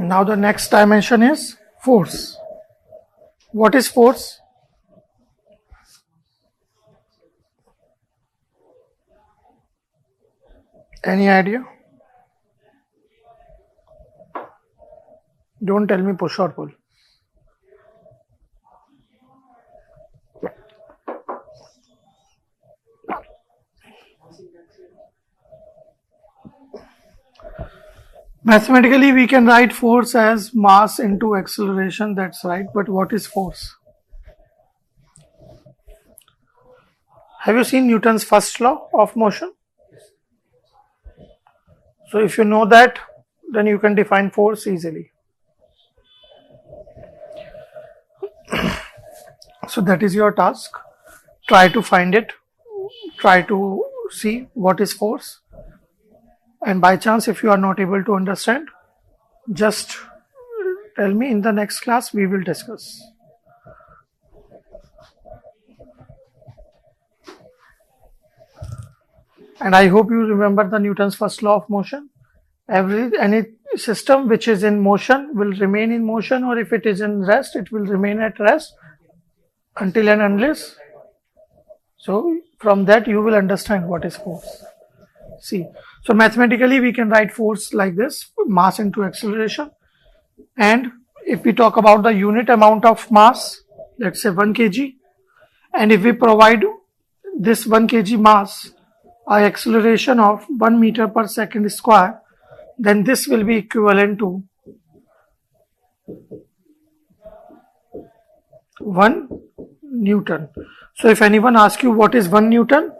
Now the next dimension is force. What is force? Any idea? Don't tell me push or pull. Mathematically, we can write force as mass into acceleration, that's right, but what is force? Have you seen Newton's first law of motion? So if you know that, then you can define force easily. So that is your task. Try to find it. Try to see what is force. And by chance, if you are not able to understand, just tell me. In the next class we will discuss. And I hope you remember the Newton's first law of motion. Any system which is in motion will remain in motion, or if it is in rest, it will remain at rest until and unless. So from that you will understand what is force. See, so mathematically we can write force like this: mass into acceleration. And if we talk about the unit amount of mass, let's say 1 kg, and if we provide this 1 kg mass an acceleration of 1 meter per second square, then this will be equivalent to 1 Newton. So if anyone asks you what is 1 Newton,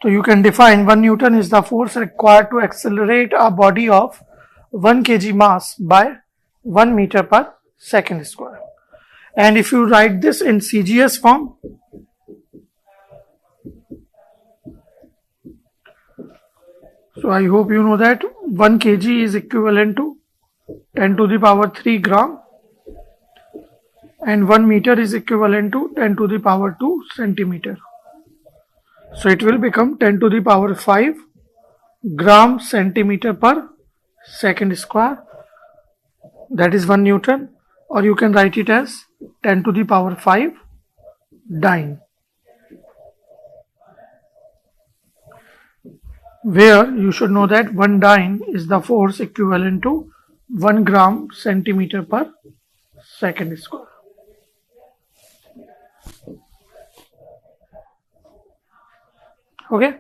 so you can define 1 Newton is the force required to accelerate a body of 1 kg mass by 1 meter per second square. And if you write this in CGS form, so I hope you know that 1 kg is equivalent to 10 to the power 3 gram, and 1 meter is equivalent to 10 to the power 2 centimeter. So it will become 10 to the power 5 gram centimeter per second square. That is 1 Newton, or you can write it as 10 to the power 5 dyne. Where you should know that 1 dyne is the force equivalent to 1 gram centimeter per second square. Okay?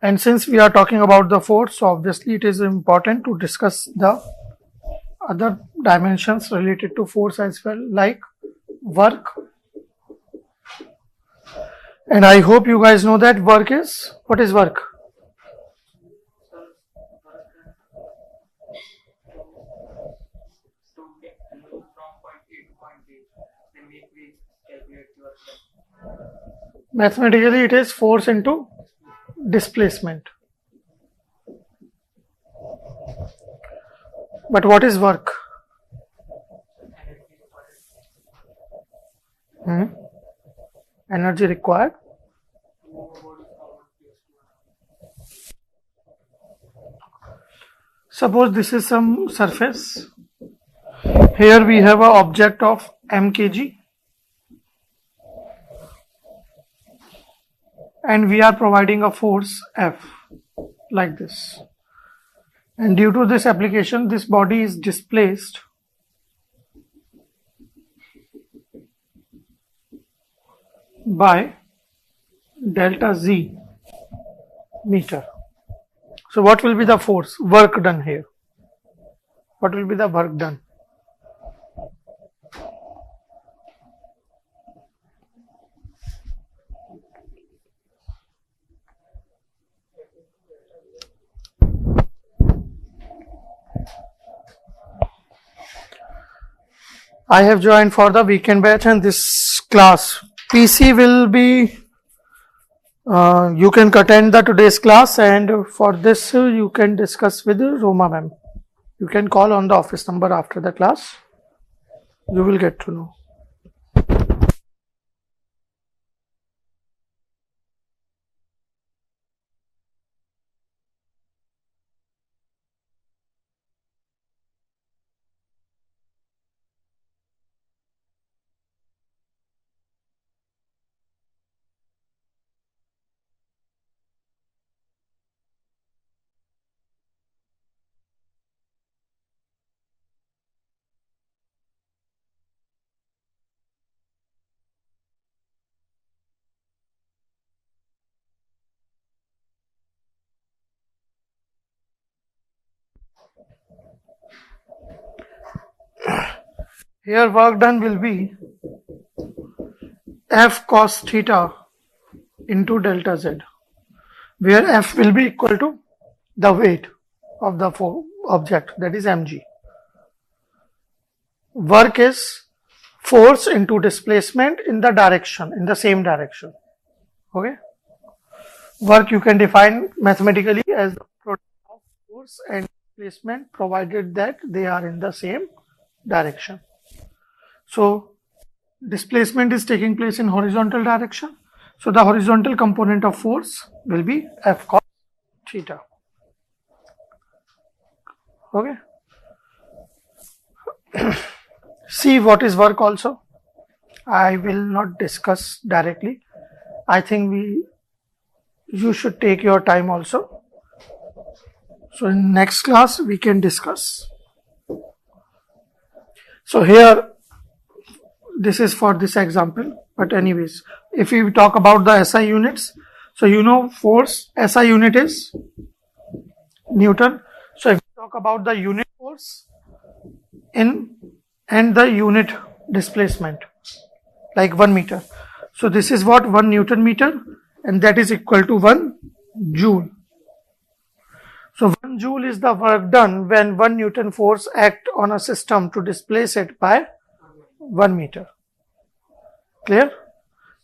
And since we are talking about the force, so obviously it is important to discuss the other dimensions related to force as well, like work. And I hope you guys know that work is, what is work? Mathematically it is force into displacement. But what is work? Energy required. Suppose this is some surface. Here we have an object of m kg, and we are providing a force F like this. And due to this application, this body is displaced by delta Z meter. So what will be the force, work done here? What will be the work done? I have joined for the weekend batch, and this class PC will be, you can attend the today's class, and for this you can discuss with Roma ma'am. You can call on the office number after the class. You will get to know. Here work done will be F cos theta into delta Z, where F will be equal to the weight of the object, that is mg. Work is force into displacement in the direction, in the same direction. Okay. Work you can define mathematically as the product of force and displacement, provided that they are in the same direction. So displacement is taking place in horizontal direction. So the horizontal component of force will be F cos theta. Okay. See what is work also. I will not discuss directly. I think you should take your time also. So in next class we can discuss. So here this is for this example, but anyways, if we talk about the SI units, so you know force SI unit is Newton. So if we talk about the unit force and the unit displacement, like 1 meter. So this is what 1 Newton meter, and that is equal to 1 joule. So 1 joule is the work done when 1 Newton force act on a system to displace it by 1 meter. Clear?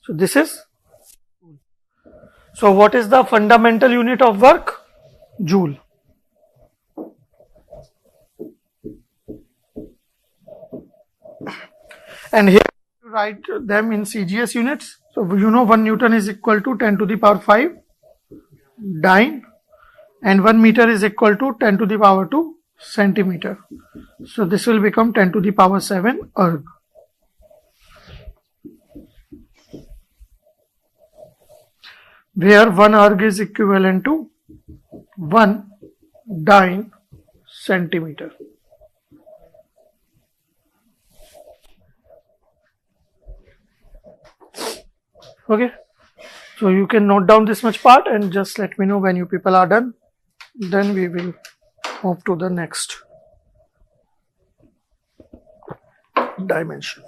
So this is. So what is the fundamental unit of work? Joule. And here you write them in CGS units. So you know 1 Newton is equal to 10 to the power 5 dyne, and 1 meter is equal to 10 to the power 2 centimeter. So this will become 10 to the power 7 erg. Where 1 erg is equivalent to 1 dyne centimeter. Okay, so you can note down this much part and just let me know when you people are done. Then we will move to the next dimension.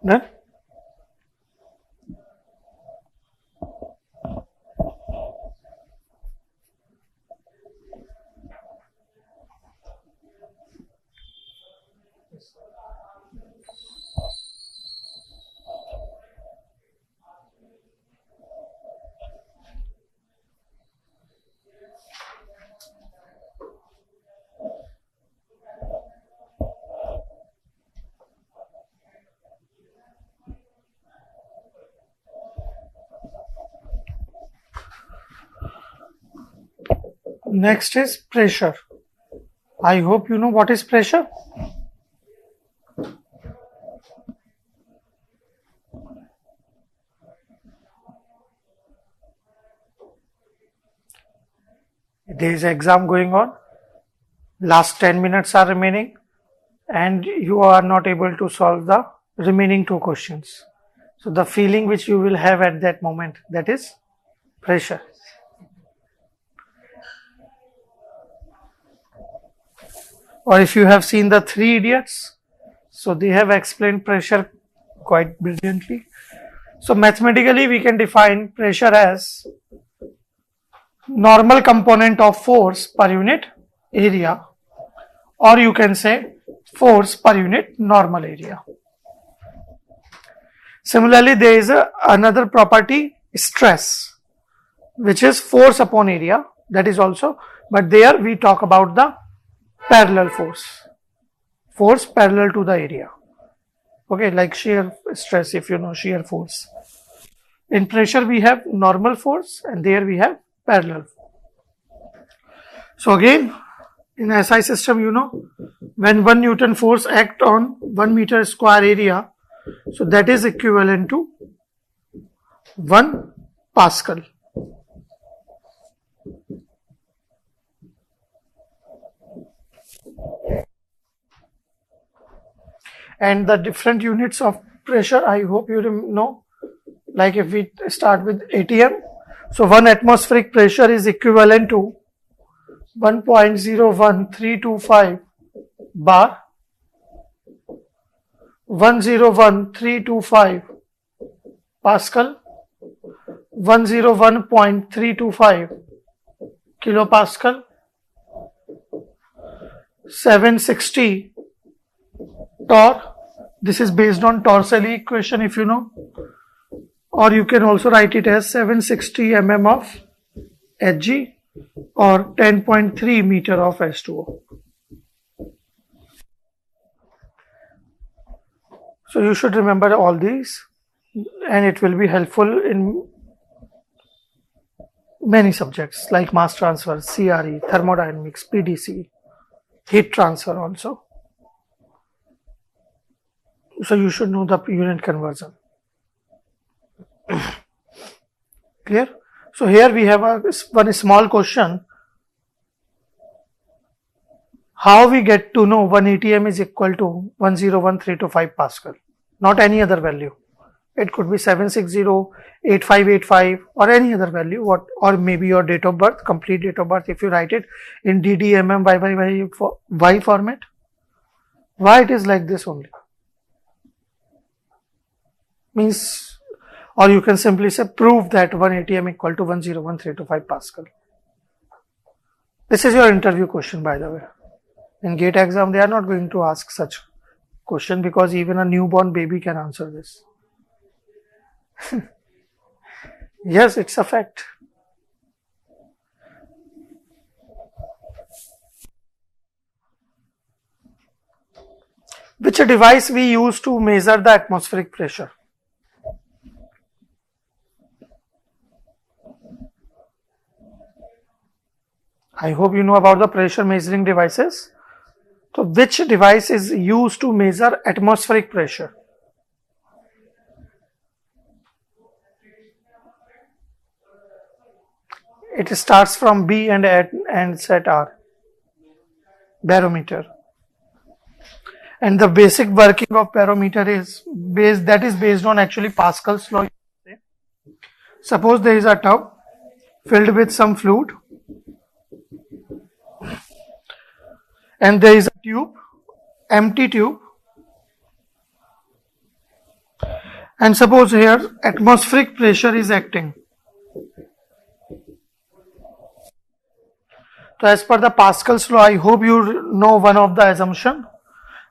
Done? Next is pressure. I hope you know what is pressure. There is an exam going on. Last 10 minutes are remaining and you are not able to solve the remaining two questions. So the feeling which you will have at that moment, that is pressure. Or if you have seen the Three Idiots, so they have explained pressure quite brilliantly. So mathematically we can define pressure as normal component of force per unit area, or you can say force per unit normal area. Similarly, there is another property, stress, which is force upon area, that is also, but there we talk about the parallel force parallel to the area. Okay, like shear stress, if you know shear force. In pressure we have normal force and there we have parallel. So again, in SI system, you know, when 1 Newton force act on 1 meter square area, so that is equivalent to 1 Pascal. And the different units of pressure, I hope you know, like if we start with ATM, so 1 atmospheric pressure is equivalent to 1.01325 bar, 101.325 Pascal, 101.325 kilopascal, 760 torr. This is based on Torricelli equation, if you know, or you can also write it as 760 mm of Hg or 10.3 meter of H2O. So you should remember all these and it will be helpful in many subjects like mass transfer, CRE, thermodynamics, PDC, heat transfer also. So you should know the unit conversion. Clear? So here we have one small question. How we get to know 1 ATM is equal to 101.325 Pascal, not any other value. It could be 760, 8585 or any other value, or maybe your date of birth, complete date of birth, if you write it in DD, MM, Y format. Why it is like this only? Means, or you can simply say prove that 1 ATM equal to 101.325 Pascal. This is your interview question, by the way. In GATE exam, they are not going to ask such question because even a newborn baby can answer this. Yes, it's a fact. Which device we use to measure the atmospheric pressure? I hope you know about the pressure measuring devices. So which device is used to measure atmospheric pressure? It starts from B and ends at R. Barometer. And the basic working of barometer is based on actually Pascal's law. Suppose there is a tub filled with some fluid and there is a tube, empty tube, And suppose here atmospheric pressure is acting. So as per the Pascal's law, I hope you know one of the assumption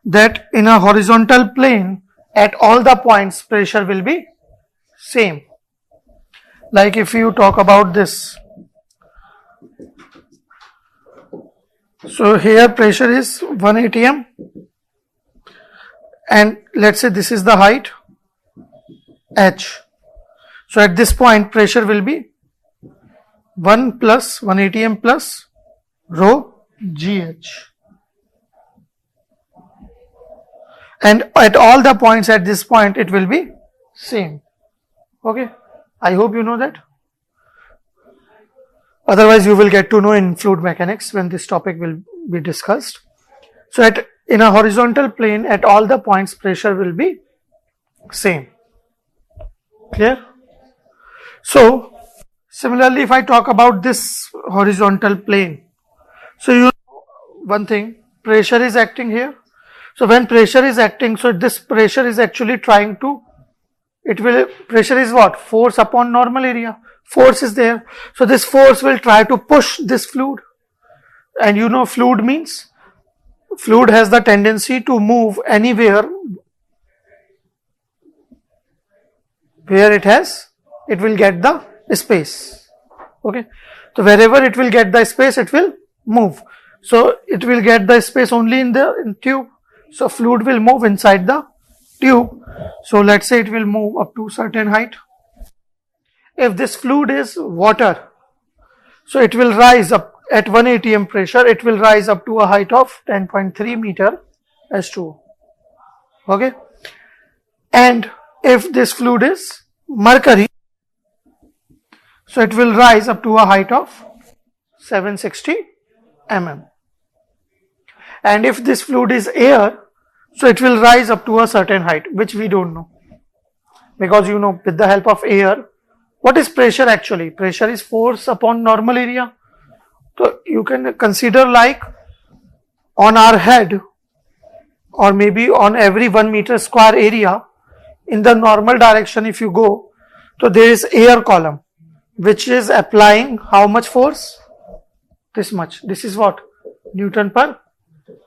that in a horizontal plane at all the points pressure will be same. Like if you talk about this, so here pressure is 1 atm and let's say this is the height h. So at this point pressure will be 1 plus 1 atm plus rho gh, and at all the points at this point it will be same. Okay, I hope you know that. Otherwise you will get to know in fluid mechanics when this topic will be discussed. So in a horizontal plane at all the points pressure will be same. Clear? So similarly if I talk about this horizontal plane, so you know one thing, pressure is acting here. So when pressure is acting, so this pressure is actually trying to, pressure is what? Force upon normal area. Force is there. So this force will try to push this fluid. And you know fluid means, fluid has the tendency to move anywhere where it will get the space. Okay. So wherever it will get the space, it will move. So it will get the space only in the tube. So fluid will move inside the tube. So let's say it will move up to certain height. If this fluid is water, so it will rise up at 1 atm pressure, it will rise up to a height of 10.3 meter H2O. Okay. And if this fluid is mercury, so it will rise up to a height of 760 mm. And if this fluid is air, so it will rise up to a certain height, which we don't know. Because you know, with the help of air, what is pressure actually? Pressure is force upon normal area. So you can consider like on our head or maybe on every 1 meter square area, in the normal direction if you go, so there is air column which is applying how much force? This much. This is what? Newton per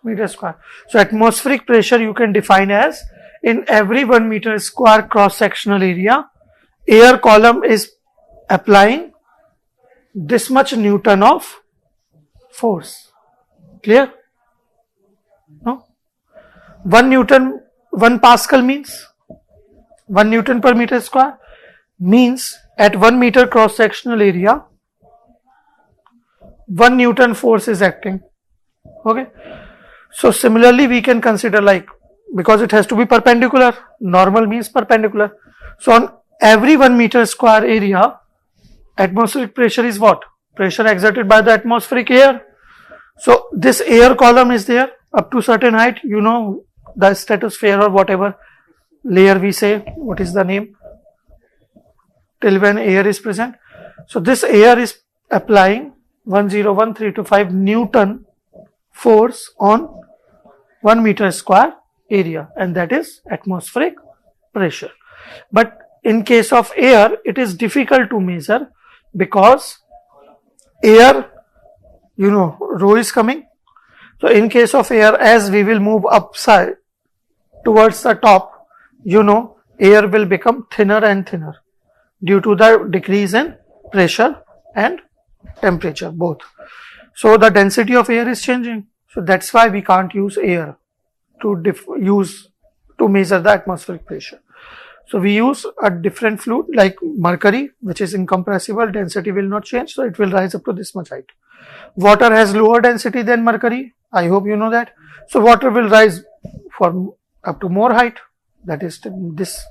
meter square. So atmospheric pressure you can define as in every 1 meter square cross sectional area, air column is applying this much Newton of force. Clear? No? 1 Pascal means 1 Newton per meter square means at 1 meter cross sectional area 1 Newton force is acting. Okay. So similarly we can consider like, because it has to be perpendicular, normal means perpendicular. So on every 1 meter square area, atmospheric pressure is what? Pressure exerted by the atmospheric air. So this air column is there up to certain height, you know, the stratosphere or whatever layer we say, what is the name, till when air is present. So this air is applying 101,325 Newton force on 1 meter square area, and that is atmospheric pressure. But in case of air, it is difficult to measure because air, you know, rho is coming. So in case of air, as we will move upside towards the top, you know, air will become thinner and thinner due to the decrease in pressure and temperature both. So the density of air is changing. So that's why we can't use air to measure the atmospheric pressure. So we use a different fluid like mercury, which is incompressible, density will not change, so it will rise up to this much height. Water has lower density than mercury, I hope you know that. So water will rise for up to more height, that is this.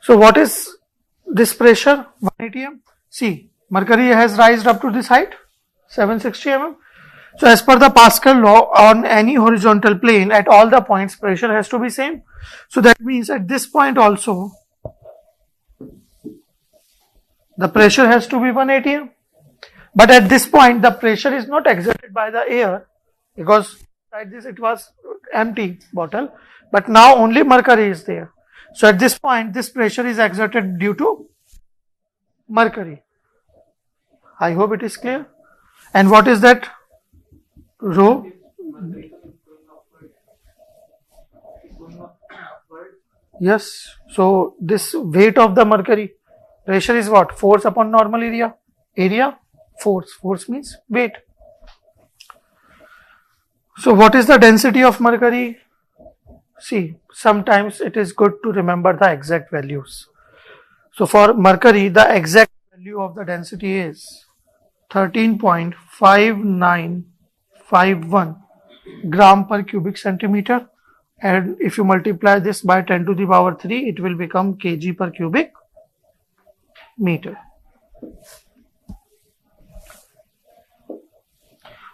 So what is this pressure? 1 atm. See, mercury has risen up to this height, 760 mm. So as per the Pascal law, on any horizontal plane at all the points pressure has to be same. So that means at this point also the pressure has to be 1 atm. But at this point the pressure is not exerted by the air, because like this it was empty bottle, but now only mercury is there. So at this point, this pressure is exerted due to mercury. I hope it is clear. And what is that? Rho. Yes. So this weight of the mercury, pressure is what? Force upon normal area. Area, force. Force means weight. So what is the density of mercury? See, sometimes it is good to remember the exact values. So for mercury, the exact value of the density is 13.5951 gram per cubic centimeter, and if you multiply this by 10 to the power 3, it will become kg per cubic meter.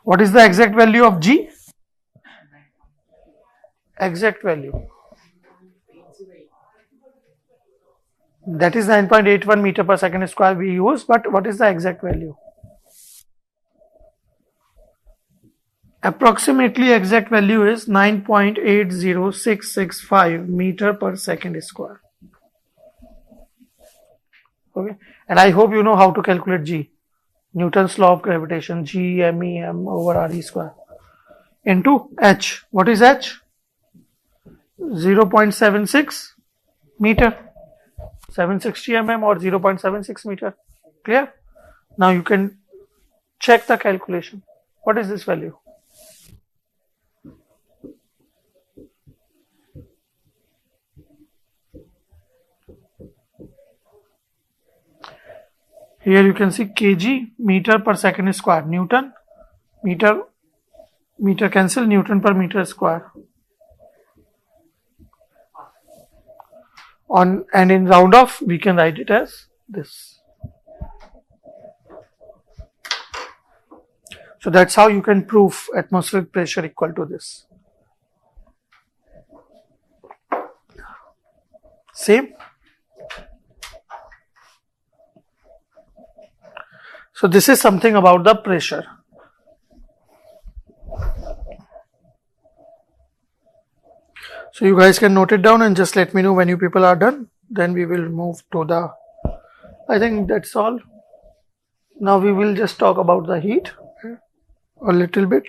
What is the exact value of G? Exact value. That is 9.81 meter per second square we use, but what is the exact value? Approximately exact value is 9.80665 meter per second square. Okay, and I hope you know how to calculate G. Newton's law of gravitation, G MEM over RE square into H. What is H? 0.76 meter, 760 mm or 0.76 meter. Clear? Now you can check the calculation. What is this value? Here you can see kg, meter per second square, Newton, meter cancel, Newton per meter square. And in round off, we can write it as this. So that's how you can prove atmospheric pressure equal to this. Same. So this is something about the pressure. So you guys can note it down and just let me know when you people are done. Then we will move to the, I think that's all. Now we will just talk about the heat a little bit.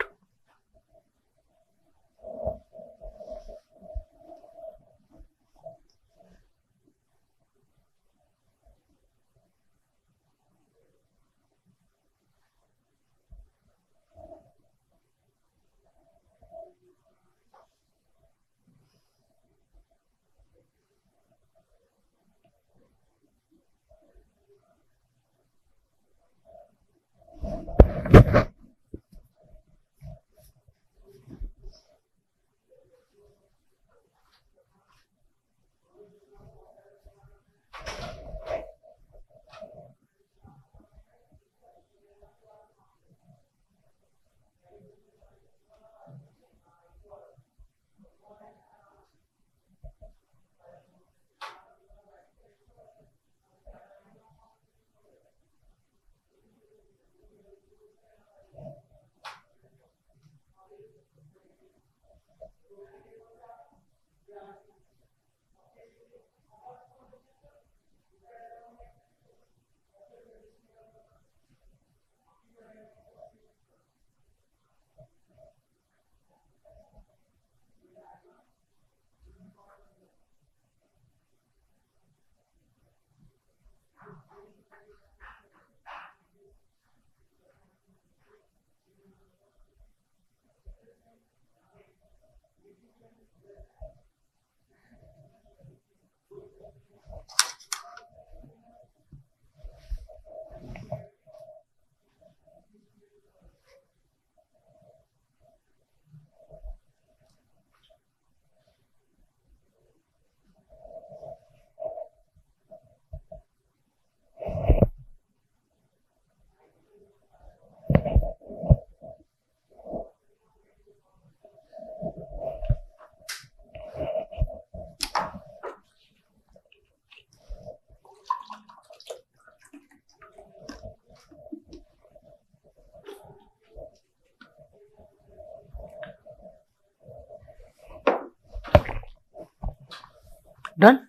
Done?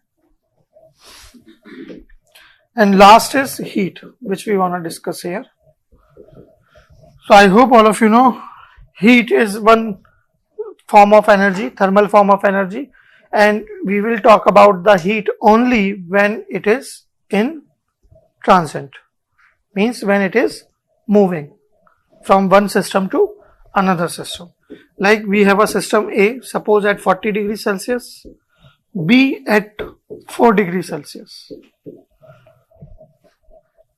And last is heat, which we want to discuss here. So I hope all of you know heat is one form of energy, thermal form of energy, and we will talk about the heat only when it is in transient, means when it is moving from one system to another system. Like we have a system A, suppose at 40 degrees Celsius, B at 4 degrees Celsius.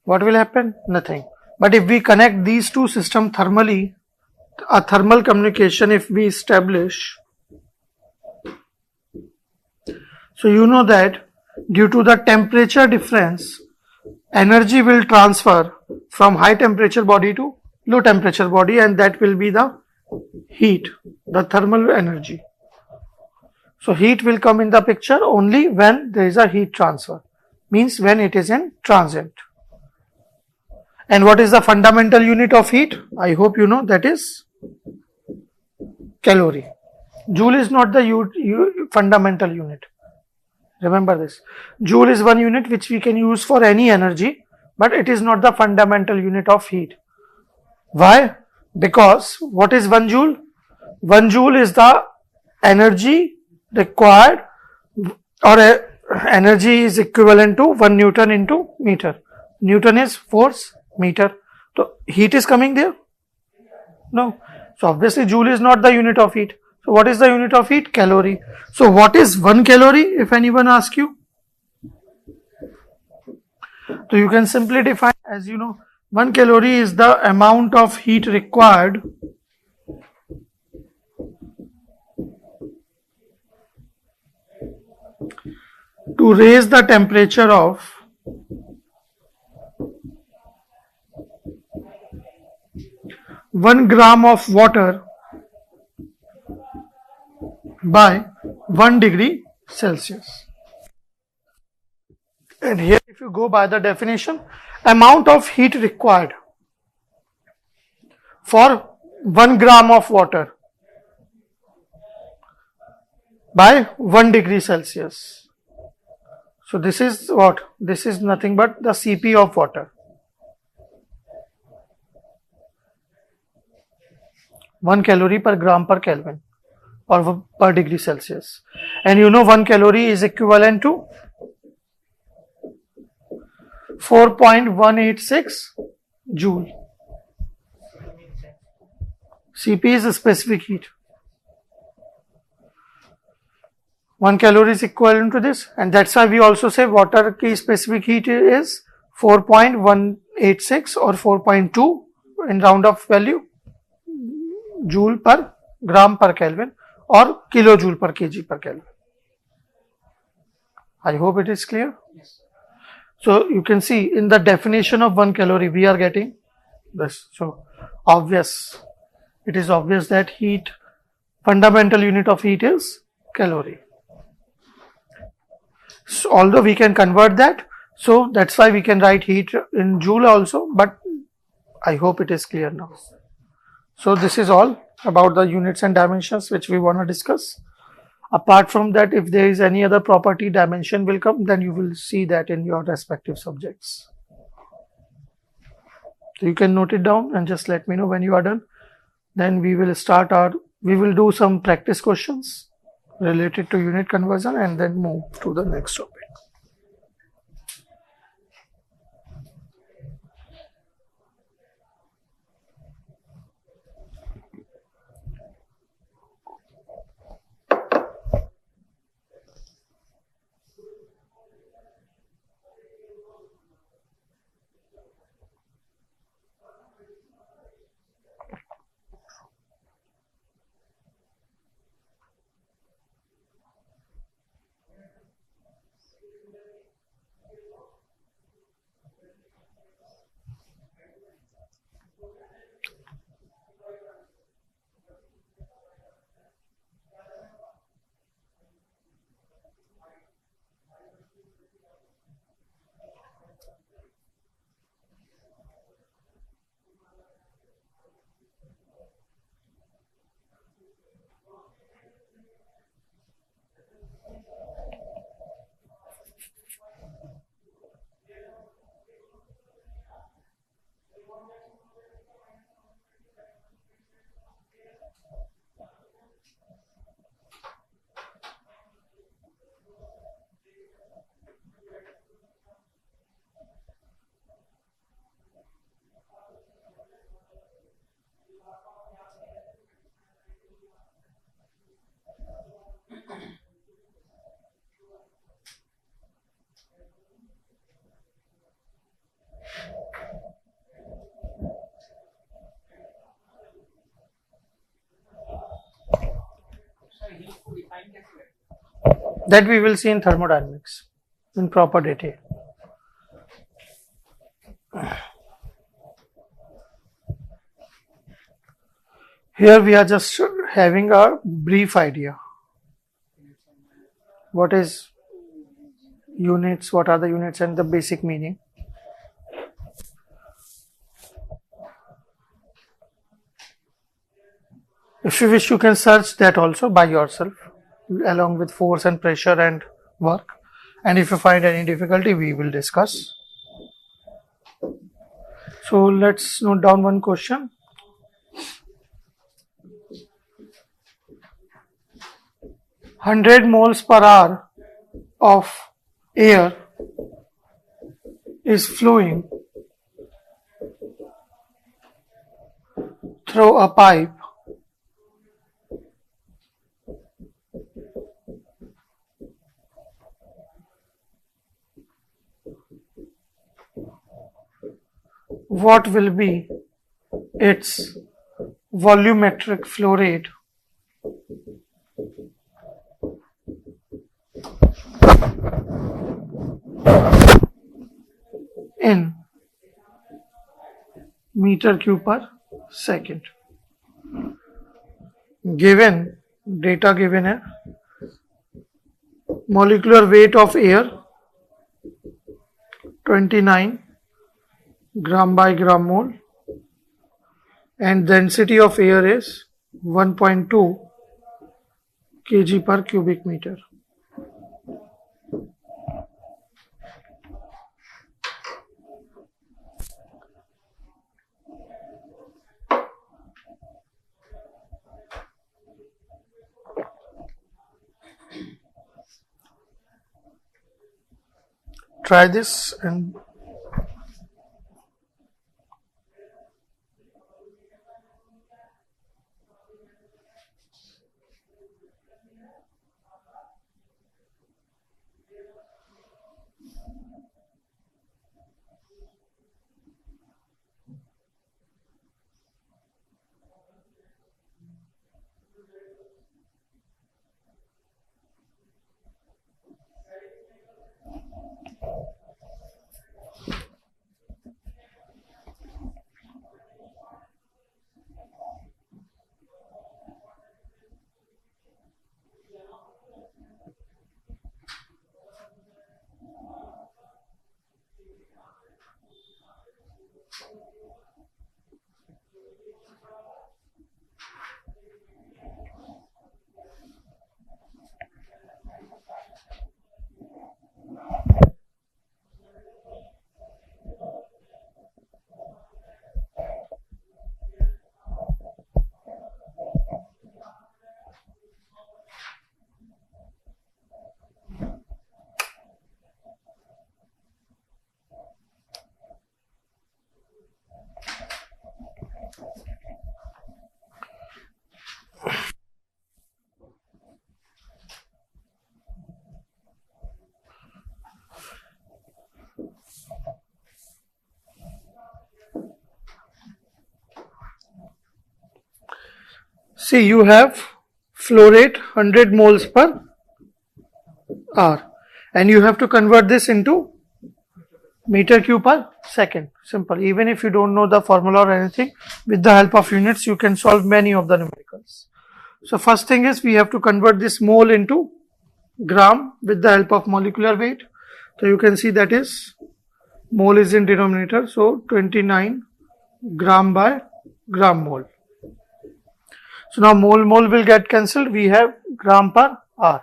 What will happen? Nothing. But if we connect these two systems thermally, a thermal communication if we establish, so you know that due to the temperature difference, energy will transfer from high temperature body to low temperature body, and that will be the heat, the thermal energy. So heat will come in the picture only when there is a heat transfer, means when it is in transient. And what is the fundamental unit of heat? I hope you know, that is calorie. Joule is not the fundamental unit. Remember this. Joule is one unit which we can use for any energy, but it is not the fundamental unit of heat. Why? Because what is 1 joule? 1 joule is the energy required, or energy is equivalent to 1 Newton into meter. Newton is force, meter. So heat is coming there? No. So obviously joule is not the unit of heat. So what is the unit of heat? Calorie. So what is 1 calorie, if anyone asks you? So you can simply define, as you know, 1 calorie is the amount of heat required to raise the temperature of 1 gram of water by 1 degree Celsius. And here if you go by the definition, amount of heat required for 1 gram of water by 1 degree Celsius. So this is what? This is nothing but the Cp of water. 1 calorie per gram per Kelvin or per degree Celsius. And you know 1 calorie is equivalent to 4.186 joule. Cp is a specific heat. 1 calorie is equivalent to this, and that's why we also say water ki specific heat is 4.186 or 4.2 in round of value joule per gram per Kelvin or kilojoule per kg per Kelvin. I hope it is clear. Yes. So you can see in the definition of 1 calorie we are getting this. So obvious, it is obvious that heat, fundamental unit of heat is calorie. So although we can convert that, so that's why we can write heat in joule also, but I hope it is clear now. So this is all about the units and dimensions which we want to discuss. Apart from that, if there is any other property dimension will come, then you will see that in your respective subjects. So you can note it down and just let me know when you are done. Then we will do some practice questions related to unit conversion and then move to the next topic. That we will see in thermodynamics in proper detail. Here we are just having a brief idea. What is units, what are the units and the basic meaning. If you wish, you can search that also by yourself along with force and pressure and work. And if you find any difficulty, we will discuss. So let's note down one question. (100 moles/hour) of air is flowing through a pipe what will be its volumetric flow rate in meter cube per second. Given data given है molecular weight of air 29 gram by gram mole and density of air is 1.2 kg per cubic meter. Try this and see, you have flow rate 100 moles per hour and you have to convert this into meter cube per second. Simple. Even if you don't know the formula or anything, with the help of units you can solve many of the numericals. So first thing is we have to convert this mole into gram with the help of molecular weight. So you can see that is mole is in denominator, so 29 gram by gram mole. So now mole will get cancelled. We have gram per hour.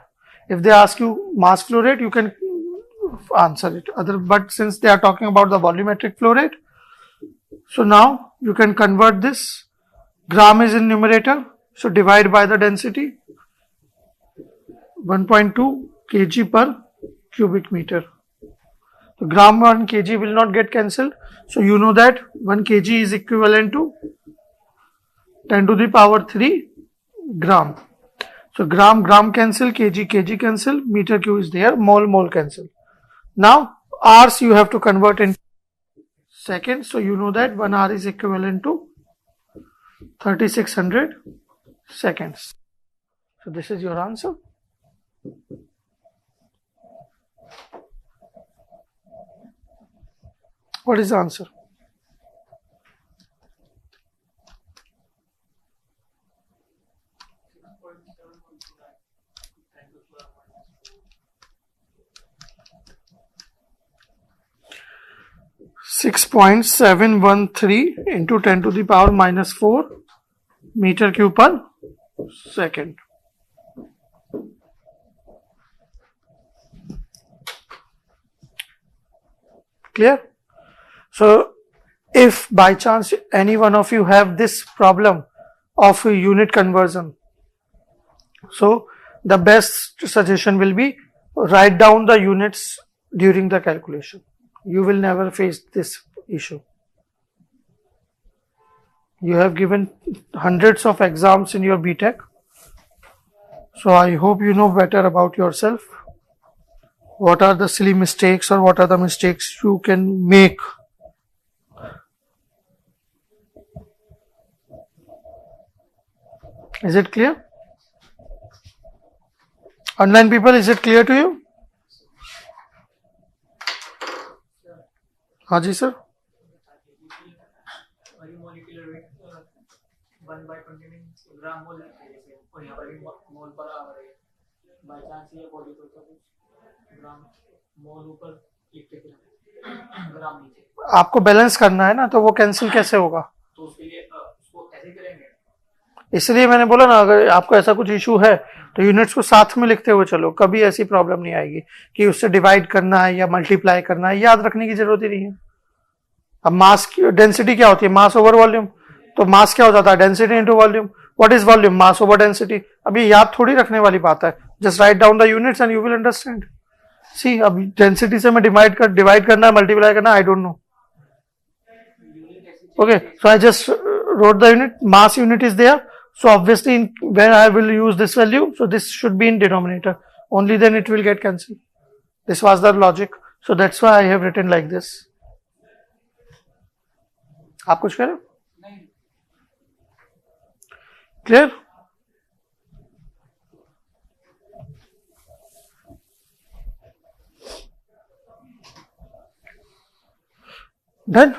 If they ask you mass flow rate, you can answer it. But since they are talking about the volumetric flow rate, so now you can convert this. Gram is in numerator, so divide by the density 1.2 kg per cubic meter. So gram 1 kg will not get cancelled. So you know that 1 kg is equivalent to 10 to the power 3 gram. So gram cancel, kg cancel, meter cube is there, mole cancel. Now hours you have to convert in seconds. So you know that 1 hour is equivalent to 3600 seconds. So this is your answer. What is the answer? (6.713 into 10 to the power minus 4 meter cube per second. Clear? So if by chance any one of you have this problem of a unit conversion, so the best suggestion will be write down the units during the calculation. You will never face this issue. You have given hundreds of exams in your BTech, so I hope you know better about yourself. What are the silly mistakes or what are the mistakes you can make? Is it clear? Online people, is it clear to you? Haji sir? Molecular weight 1/20 में ग्राम मोल है जैसे, और यहाँ पर भी मोल पर आ रहा है बाय चांस ये बॉडी तो कुछ ग्राम मोल ऊपर लिखते ग्राम नीचे आपको बैलेंस करना है ना, तो वो कैंसिल कैसे होगा? तो उसके लिए उसको ऐसे करेंगे. इसलिए मैंने बोला ना, अगर आपको ऐसा कुछ इशू है तो यूनिट्स को साथ में लिखते हुए चलो, कभी ऐसी प्रॉब्लम नहीं आएगी कि उससे डिवाइड करना है या मल्टीप्लाई करना है. याद रखने की जरूरत ही नहीं है. अब मास की डेंसिटी क्या होती है? Mass over volume. तो मास क्या हो जाता है? Density into volume. What is volume? Mass over density. अब ये याद थोड़ी रखने वाली बात है. Just write down the units and you will understand. See, अब डेंसिटी से मैं डिवाइड करना है, मल्टीप्लाई करना, I don't know. Okay, so I just wrote the unit. Mass unit is there, so obviously when I will use this value, so this should be in denominator, only then it will get cancelled. This was the logic, so that's why I have written like this. आप कुछ कह रहे हो? Clear? Done?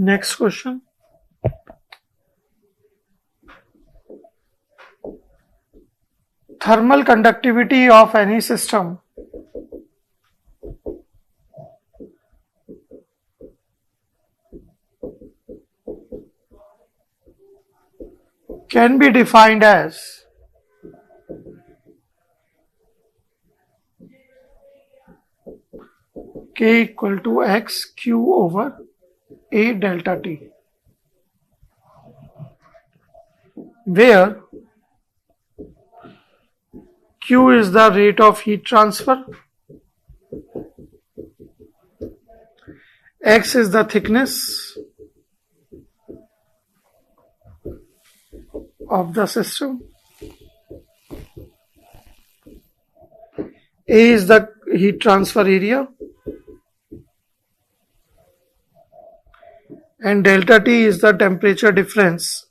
Next question. Thermal conductivity of any system can be defined as K equal to X Q over A delta T, where Q is the rate of heat transfer, X is the thickness of the system, A is the heat transfer area, and delta T is the temperature difference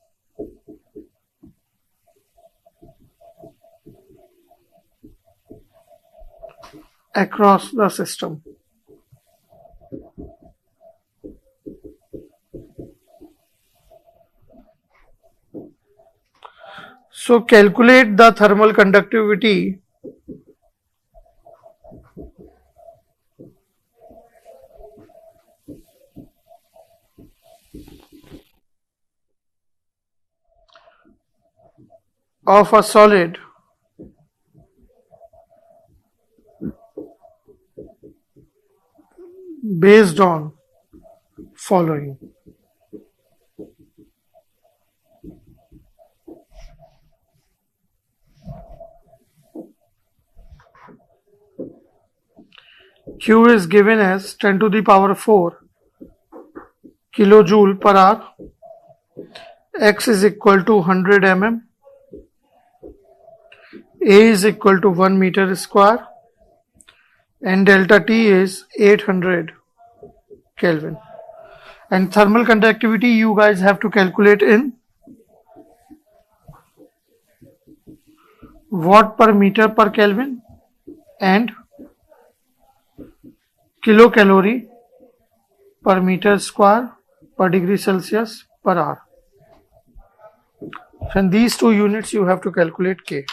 across the system. So calculate the thermal conductivity of a solid based on following. Q is given as 10 to the power 4 kilojoule per hour. X is equal to 100 mm. A is equal to 1 meter square. And delta T is 800 Kelvin. And thermal conductivity you guys have to calculate in watt per meter per Kelvin and kilocalorie per meter square per degree Celsius per hour. So in these two units you have to calculate K.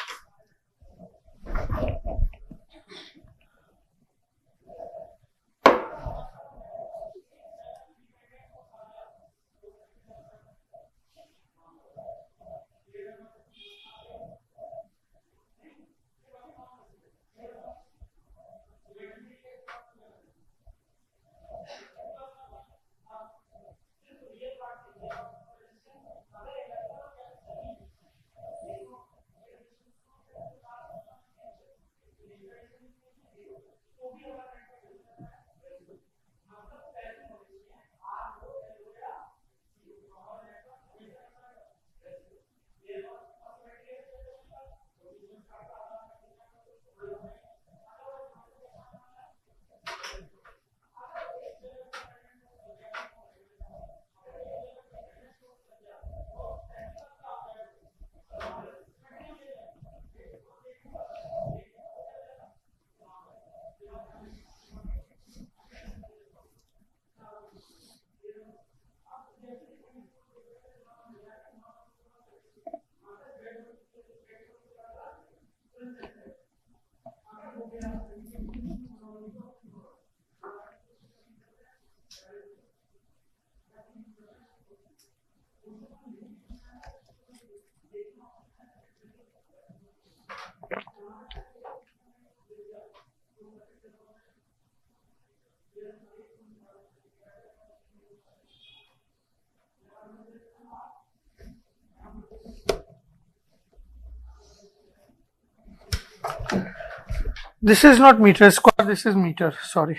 This is not meter square, this is meter, sorry.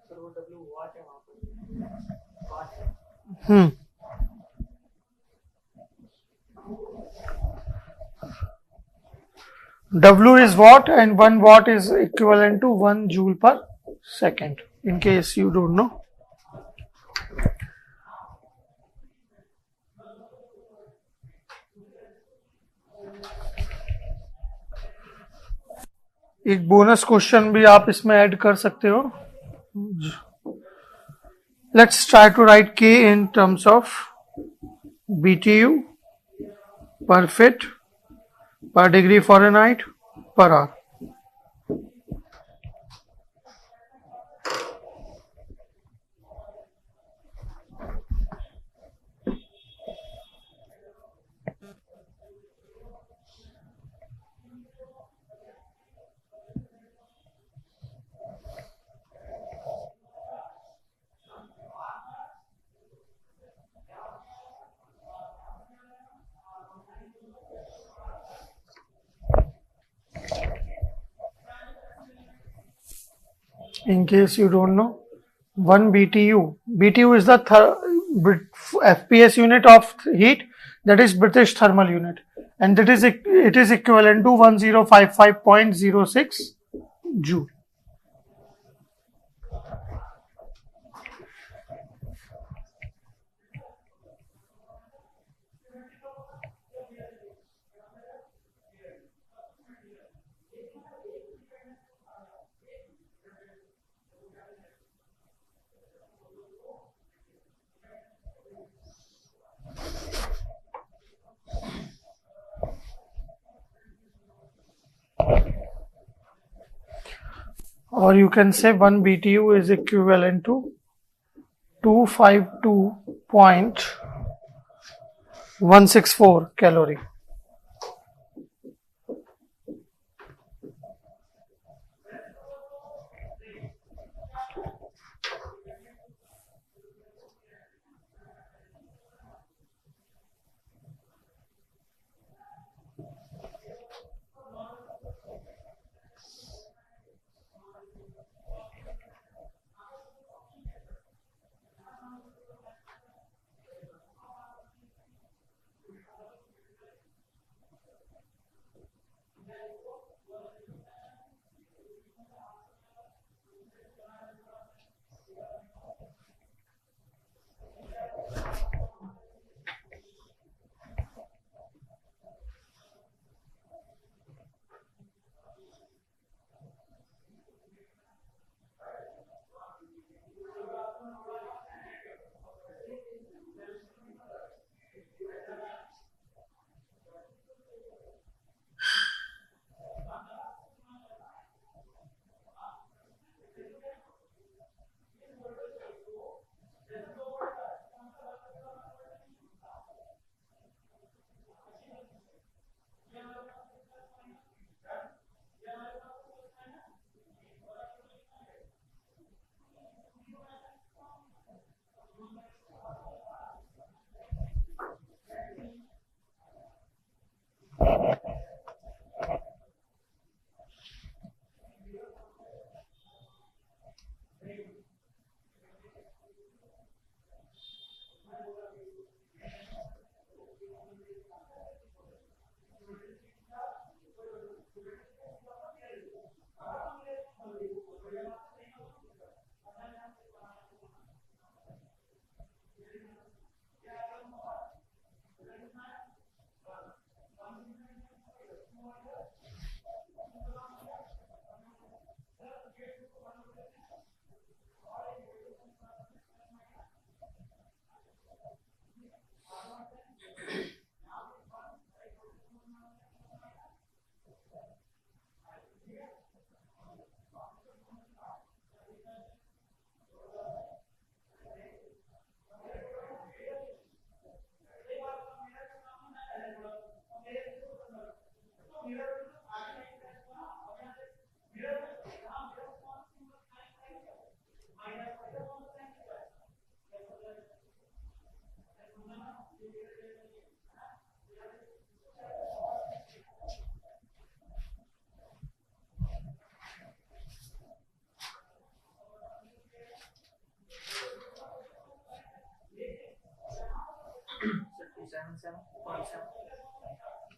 Sir वो W वाट है वहाँ पर वाट है W is watt and 1 watt is equivalent to 1 joule per second, in case you don't know. एक bonus question भी आप इसमें add कर सकते हो. Let's try to write K in terms of BTU per fit per degree Fahrenheit per hour. In case you don't know, 1 BTU. BTU is the FPS unit of heat, that is British thermal unit, and it is equivalent to 1055.06 joule. Or you can say 1 BTU is equivalent to 252.164 calorie.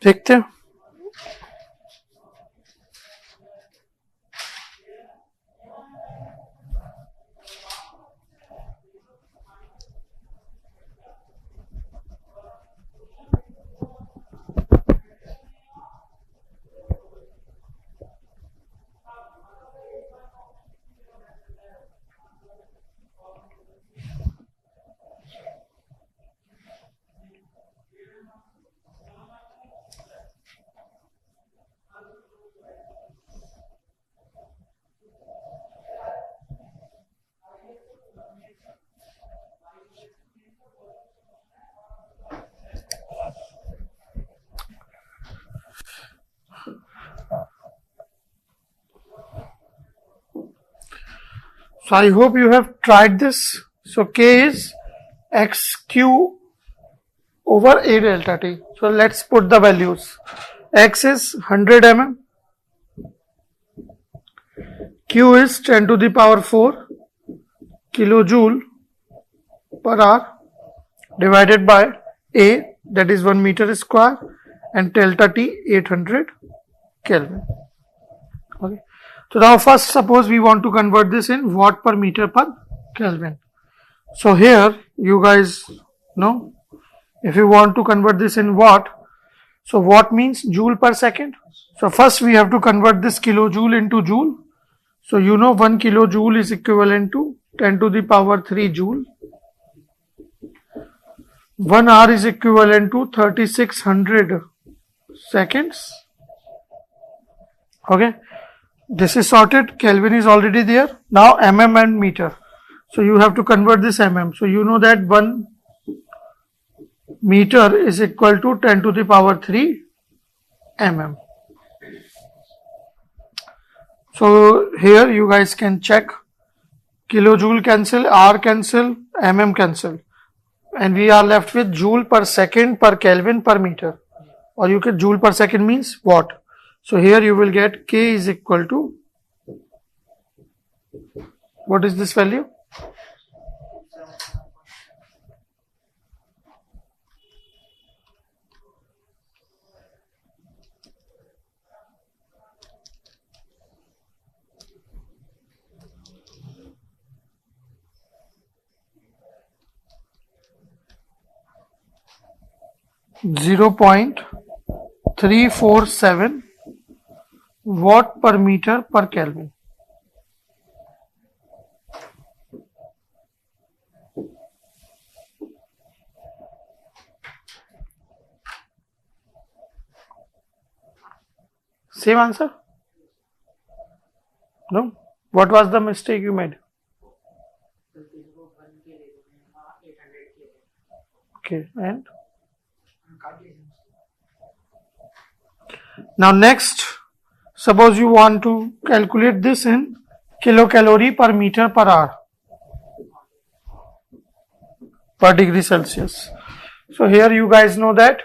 देखते हैं. So I hope you have tried this. So K is XQ over A delta T. So let's put the values. X is 100 mm. Q is 10 to the power 4 kilojoule per hour divided by A, that is 1 meter square, and delta T 800 Kelvin. Okay. So now first suppose we want to convert this in watt per meter per Kelvin. So here you guys know, if you want to convert this in watt, so watt means joule per second. So first we have to convert this kilojoule into joule. So you know 1 kilojoule is equivalent to 10 to the power 3 joule. 1 hour is equivalent to 3600 seconds. Okay. This is sorted. Kelvin is already there. Now mm and meter. So you have to convert this mm. So you know that 1 meter is equal to 10 to the power 3 mm. So here you guys can check. Kilojoule cancel, hour cancel, mm cancel. And we are left with joule per second per Kelvin per meter. Or you can joule per second means watt. So here you will get K is equal to, what is this value? 0.347 watt per meter per Kelvin. Same answer? No? What was the mistake you made? गलती से वो 1 के ले रहे हैं, हाँ 800 के। Okay, and काट लीजिए। now next, suppose you want to calculate this in kilocalorie per meter per hour per degree Celsius. So here you guys know that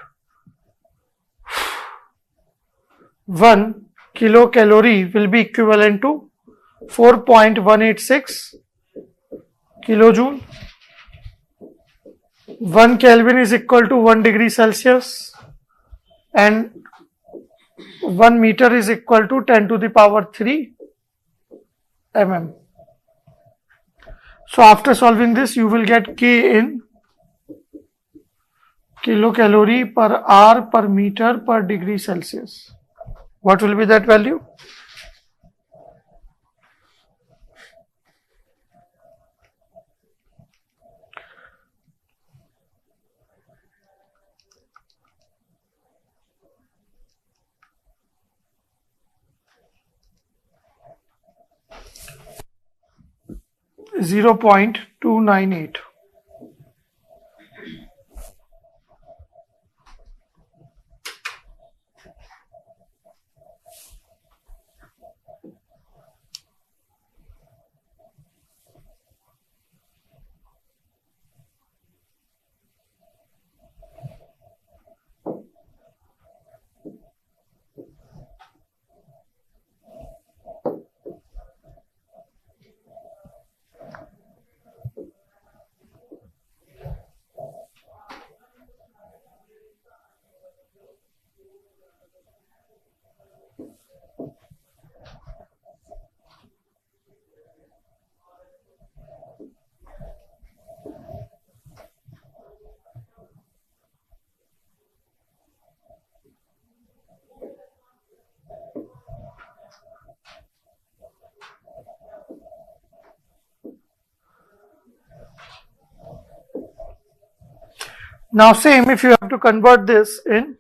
1 kilocalorie will be equivalent to 4.186 kilojoule. 1 Kelvin is equal to 1 degree Celsius and 1 meter is equal to 10 to the power 3 mm. So after solving this, you will get K in kilocalorie per hour per meter per degree Celsius. What will be that value? Zero 0.298. Now same, if you have to convert this in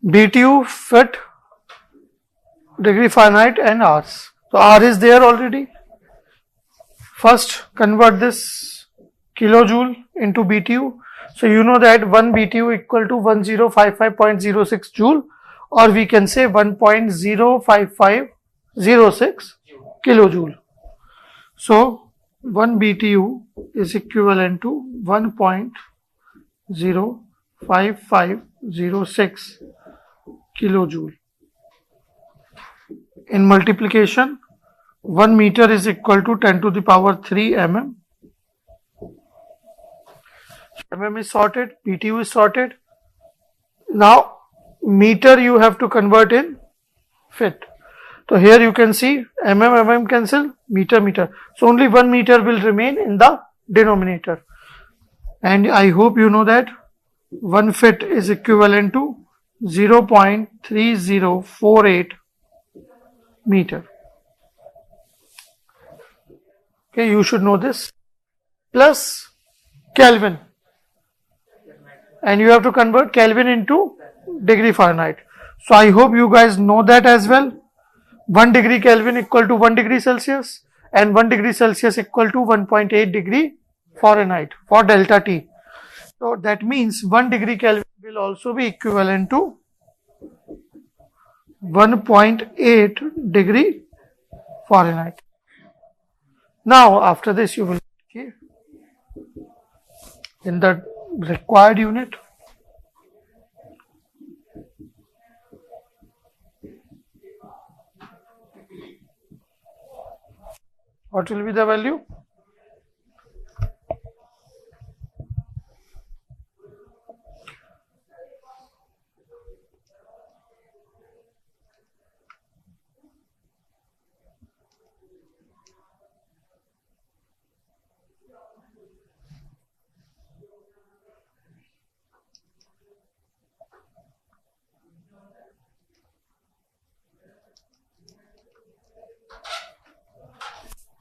BTU, fit, degree Fahrenheit and hours. So R is there already. First convert this kilojoule into BTU. So you know that 1 BTU equal to 1055.06 joule, or we can say 1.05506 kilojoule. So 1 BTU is equivalent to 1.05506 kilojoule. In multiplication, 1 meter is equal to 10 to the power 3 mm. Mm is sorted, BTU is sorted. Now meter you have to convert in fit. So here you can see mm cancel, meter. So only 1 meter will remain in the denominator. And I hope you know that 1 fit is equivalent to 0.3048 meter. Okay, you should know this. Plus Kelvin. And you have to convert Kelvin into degree Fahrenheit. So I hope you guys know that as well. 1 degree Kelvin equal to 1 degree Celsius and 1 degree Celsius equal to 1.8 degree Fahrenheit for delta T. So that means 1 degree Kelvin will also be equivalent to 1.8 degree Fahrenheit. Now after this you will see in the required unit. What will be the value?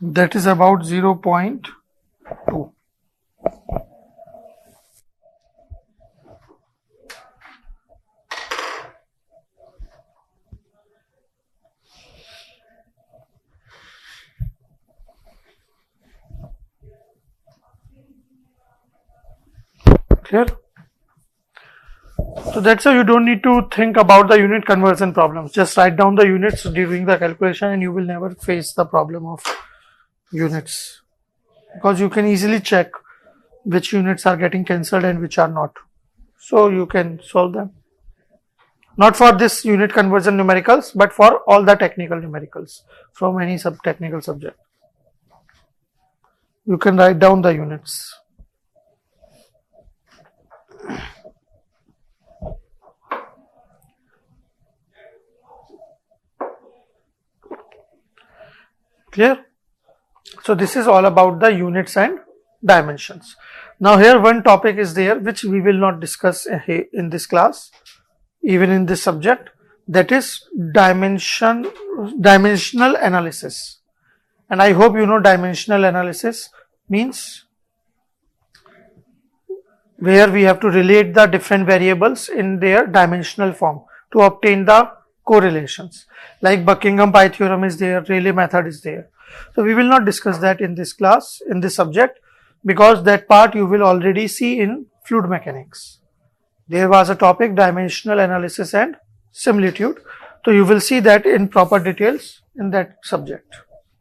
that is about 0.2. Clear? So that's how you don't need to think about the unit conversion problems. Just write down the units during the calculation and you will never face the problem of units, because you can easily check which units are getting cancelled and which are not. So you can solve them. Not for this unit conversion numericals, but for all the technical numericals from any technical subject. You can write down the units. Clear? So this is all about the units and dimensions. Now here one topic is there which we will not discuss in this class, even in this subject, that is dimensional analysis. And I hope you know dimensional analysis means where we have to relate the different variables in their dimensional form to obtain the correlations. Like Buckingham Pi theorem is there, Rayleigh method is there. So we will not discuss that in this class, in this subject, because that part you will already see in fluid mechanics. There was a topic dimensional analysis and similitude. So you will see that in proper details in that subject.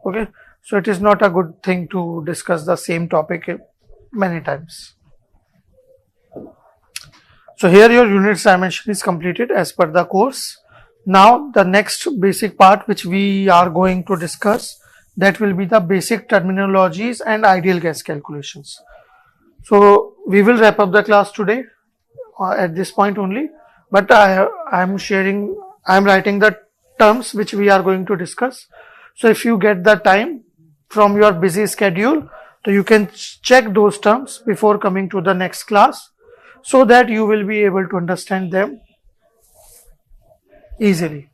Okay. So it is not a good thing to discuss the same topic many times. So here your units dimension is completed as per the course. Now the next basic part which we are going to discuss, that will be the basic terminologies and ideal gas calculations. So we will wrap up the class today at this point only, but I am writing the terms which we are going to discuss. So if you get the time from your busy schedule, so you can check those terms before coming to the next class, so that you will be able to understand them easily.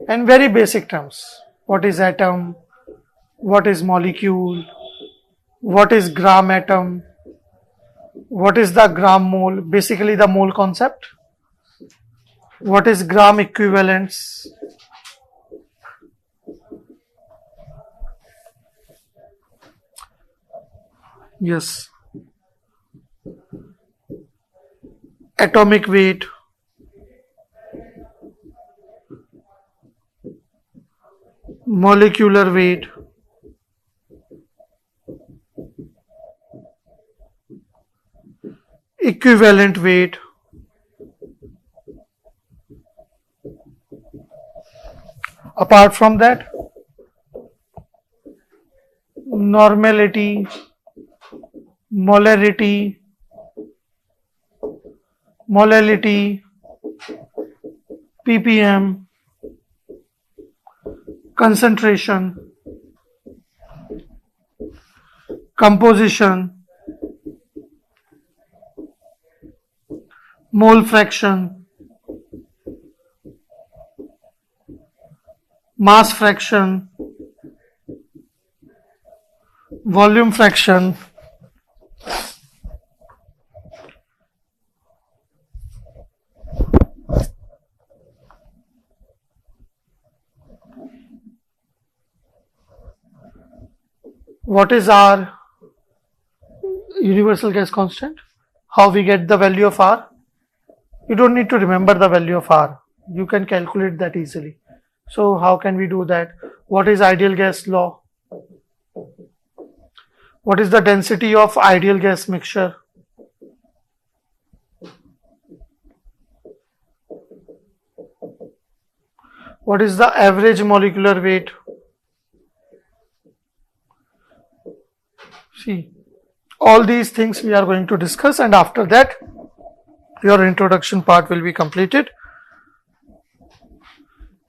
And very basic terms. What is atom? What is molecule? What is gram atom? What is the gram mole? Basically the mole concept. What is gram equivalence? Yes. Atomic weight. Molecular weight. Equivalent weight. Apart from that, normality, molarity, ppm, concentration, composition, mole fraction, mass fraction, volume fraction, what is R? Universal gas constant. How we get the value of R? You don't need to remember the value of R. You can calculate that easily. So how can we do that? What is ideal gas law? What is the density of ideal gas mixture? What is the average molecular weight? See, all these things we are going to discuss, and after that your introduction part will be completed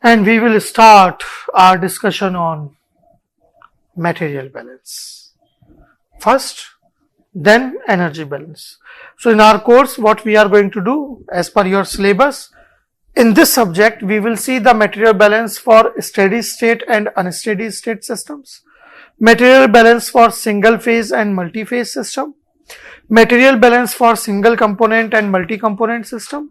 and we will start our discussion on material balance first, then energy balance. So in our course, what we are going to do as per your syllabus, in this subject, we will see the material balance for steady state and unsteady state systems, material balance for single phase and multi-phase system, material balance for single component and multi-component system,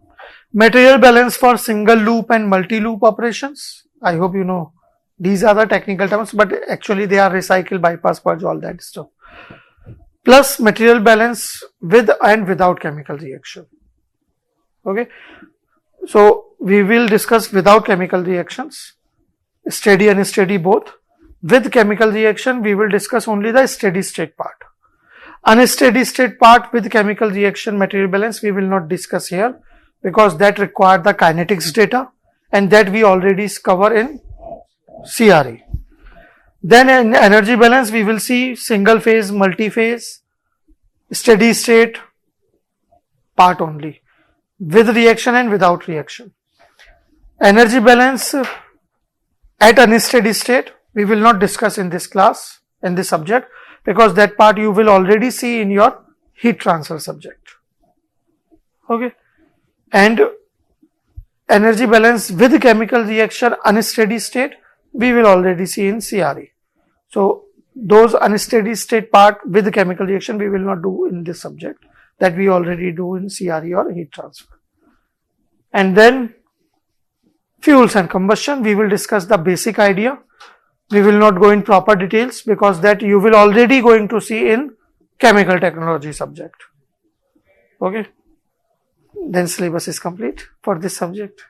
material balance for single loop and multi-loop operations. I hope you know these are the technical terms, but actually they are recycle, bypass, purge, all that stuff. Plus material balance with and without chemical reaction. Okay. So we will discuss without chemical reactions, steady and unsteady both. With chemical reaction, we will discuss only the steady state part. Unsteady state part with chemical reaction material balance we will not discuss here, because that require the kinetics data, and that we already cover in CRE. Then in energy balance we will see single phase, multi-phase, steady state part only, with reaction and without reaction. Energy balance at unsteady state we will not discuss in this class, in this subject, because that part you will already see in your heat transfer subject. Okay. And energy balance with chemical reaction unsteady state we will already see in CRE. So those unsteady state part with chemical reaction we will not do in this subject, that we already do in CRE or heat transfer. And then fuels and combustion, we will discuss the basic idea. We will not go in proper details, because that you will already going to see in chemical technology subject. Okay. Then syllabus is complete for this subject.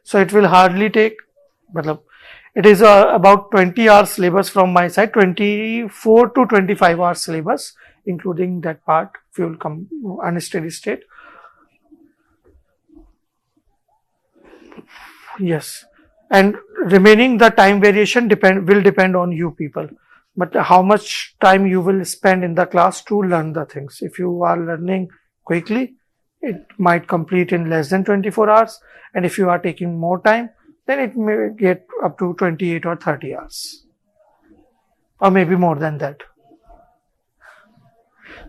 So it will hardly take, it is about 20 hours syllabus from my side, 24 to 25 hours syllabus, including that part, fuel unsteady state. Yes. And remaining the time variation will depend on you people, but how much time you will spend in the class to learn the things. If you are learning quickly, it might complete in less than 24 hours, and if you are taking more time, then it may get up to 28 or 30 hours, or maybe more than that.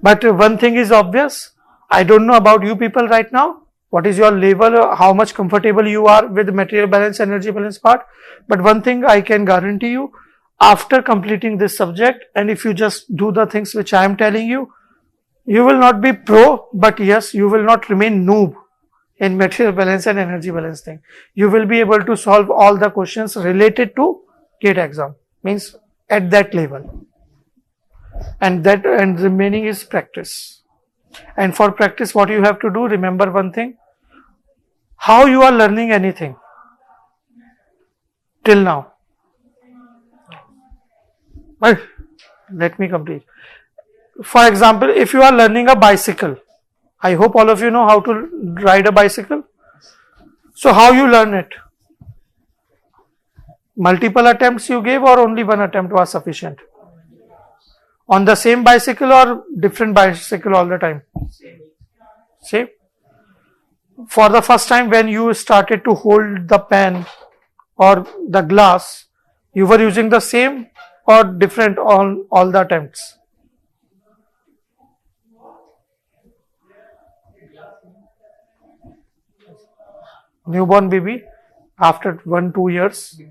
But one thing is obvious, I don't know about you people right now, what is your level, how much comfortable you are with material balance, energy balance part. But one thing I can guarantee you, after completing this subject, and if you just do the things which I am telling you, you will not be pro, but yes, you will not remain noob in material balance and energy balance thing. You will be able to solve all the questions related to GATE exam, means at that level. And remaining is practice. And for practice, what you have to do, remember one thing, how you are learning anything till now. Well, let me complete. For example, if you are learning a bicycle, I hope all of you know how to ride a bicycle. So how you learn it? Multiple attempts you gave, or only one attempt was sufficient? On the same bicycle or different bicycle all the time? Same. For the first time when you started to hold the pen or the glass, you were using the same or different on all the attempts? Newborn baby, after 1-2 years,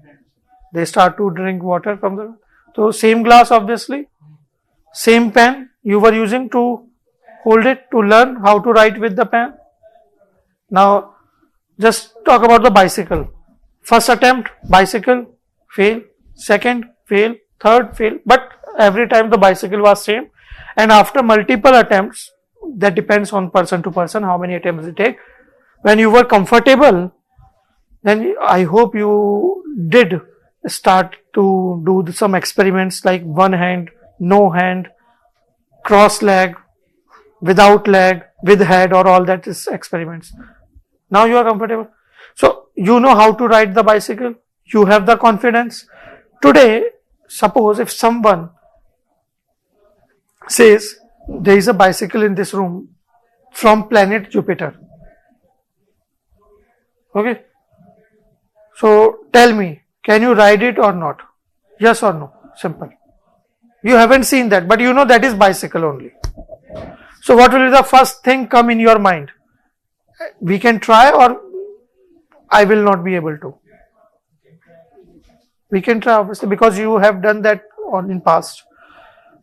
they start to drink water from the, so same glass obviously, same pen you were using to hold it, to learn how to write with the pen. Now just talk about the bicycle. First attempt, bicycle, fail. Second, fail. Third, fail. But every time the bicycle was same. And after multiple attempts, that depends on person to person, how many attempts they take. When you were comfortable, then I hope you did start to do some experiments like one hand, no hand, cross leg, without leg, with head, or all that is experiments. Now you are comfortable. So you know how to ride the bicycle. You have the confidence. Today, suppose if someone says there is a bicycle in this room from planet Jupiter. Okay. So tell me, can you ride it or not? Yes or no? Simple. You haven't seen that, but you know that is bicycle only. So what will be the first thing come in your mind? We can try, or I will not be able to. We can try obviously because you have done that on in past.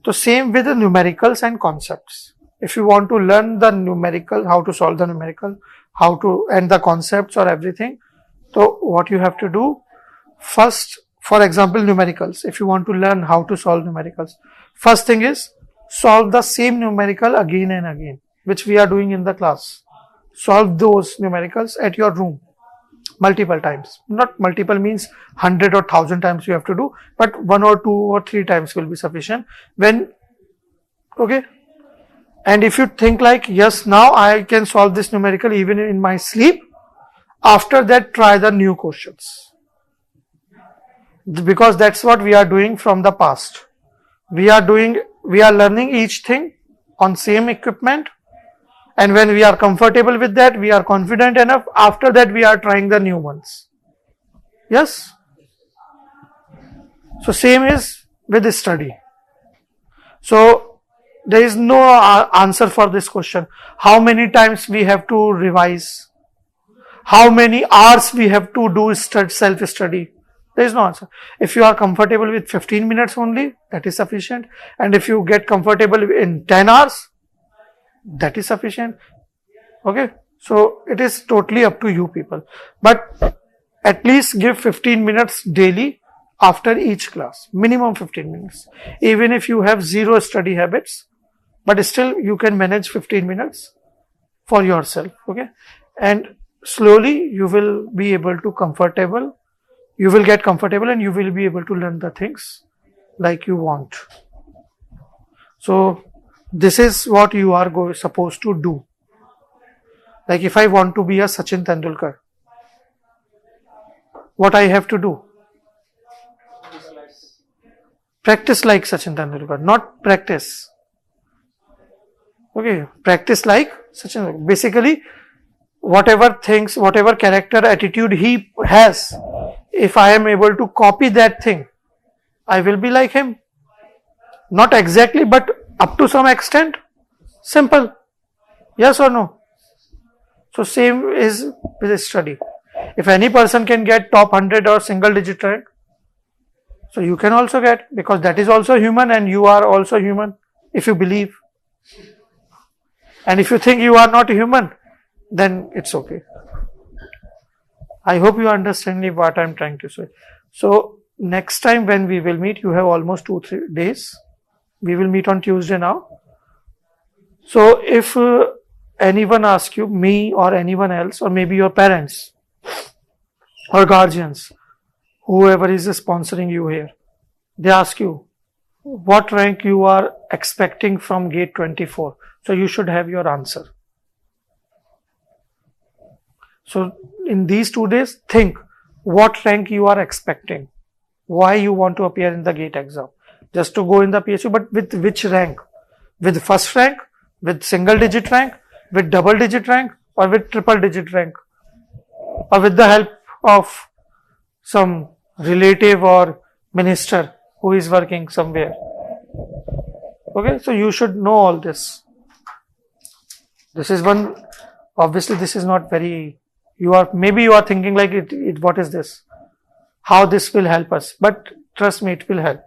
So same with the numericals and concepts. If you want to learn the numerical, how to solve the numerical, how to and the concepts or everything, so what you have to do first, for example, numericals. If you want to learn how to solve numericals, first thing is solve the same numerical again and again, which we are doing in the class. Solve those numericals at your room multiple times. Not multiple means 100 or 1000 times you have to do, but 1 or 2 or 3 times will be sufficient. Okay. And if you think like, yes, now I can solve this numerical even in my sleep, after that try the new questions. Because that's what we are doing from the past. We are learning each thing on same equipment, and when we are comfortable with that, we are confident enough, after that we are trying the new ones. Yes? So same is with the study. So there is no answer for this question. How many times we have to revise? How many hours we have to do self-study? There is no answer. If you are comfortable with 15 minutes only, that is sufficient. And if you get comfortable in 10 hours, that is sufficient. Okay. So it is totally up to you people. But at least give 15 minutes daily after each class. Minimum 15 minutes. Even if you have zero study habits, but still you can manage 15 minutes for yourself. Okay. And slowly you will be able to comfortable. You will get comfortable and you will be able to learn the things like you want. So this is what you are supposed to do. Like if I want to be a Sachin Tendulkar, what I have to do? Practice like Sachin Tendulkar, not practice. Okay, practice like Sachin Tendulkar. Basically, whatever things, whatever character, attitude he has, if I am able to copy that thing, I will be like him. Not exactly, but up to some extent. Simple. Yes or no? So same is with the study. If any person can get top 100 or single digit rank, so you can also get, because that is also human and you are also human if you believe. And if you think you are not human, then it's okay. I hope you understand me what I am trying to say. So next time when we will meet, you have almost 2-3 days. We will meet on Tuesday now. So if anyone asks you, me or anyone else, or maybe your parents or guardians, whoever is sponsoring you here, they ask you what rank you are expecting from gate 24. So you should have your answer. So in these 2 days, think what rank you are expecting, why you want to appear in the gate exam, just to go in the PSU, but with which rank? With first rank, with single digit rank, with double digit rank, or with triple digit rank, or with the help of some relative or minister who is working somewhere. Okay, so you should know all this. This is one, obviously this is not very, you are thinking like what is this? How this will help us? But trust me, it will help.